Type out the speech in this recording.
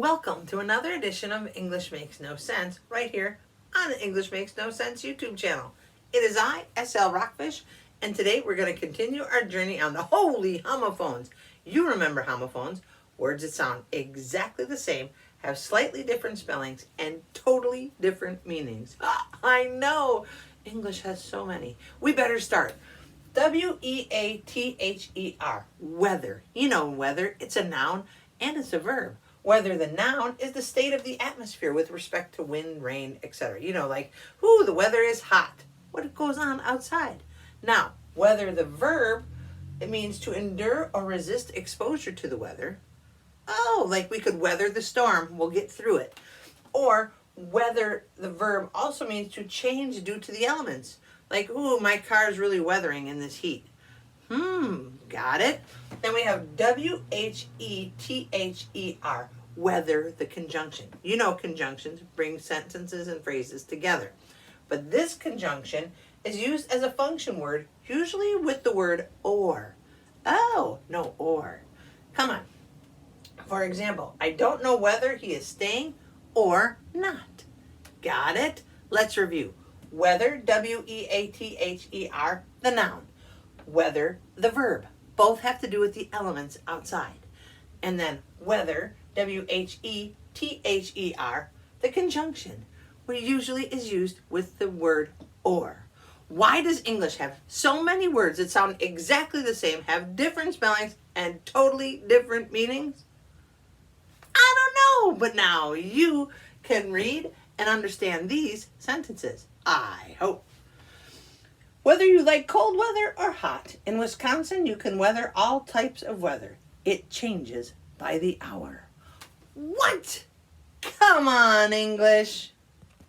Welcome to another edition of English Makes No Sense right here on the English Makes No Sense YouTube channel. It is I, SL Rockfish, and today we're going to continue our journey on the holy homophones. You remember homophones, words that sound exactly the same, have slightly different spellings, and totally different meanings. I know! English has so many. We better start. W-E-A-T-H-E-R, weather. You know weather, it's a noun and it's a verb. Weather, the noun, is the state of the atmosphere with respect to wind, rain, etc. You know, like, ooh, the weather is hot. What goes on outside? Now, weather, the verb, it means to endure or resist exposure to the weather. Oh, like we could weather the storm, we'll get through it. Or weather, the verb, also means to change due to the elements. Like, ooh, my car's really weathering in this heat. Got it? Then we have W-H-E-T-H-E-R, weather, the conjunction. You know conjunctions bring sentences and phrases together. But this conjunction is used as a function word, usually with the word or. Oh, no, or. Come on. For example, I don't know whether he is staying or not. Got it? Let's review. Weather, W-E-A-T-H-E-R, the noun. Weather, the verb. Both have to do with the elements outside. And then weather, W-H-E-T-H-E-R, the conjunction, which usually is used with the word or. Why does English have so many words that sound exactly the same, have different spellings, and totally different meanings? I don't know, but now you can read and understand these sentences. I hope. Whether you like cold weather or hot, in Wisconsin you can weather all types of weather. It changes by the hour. What? Come on, English.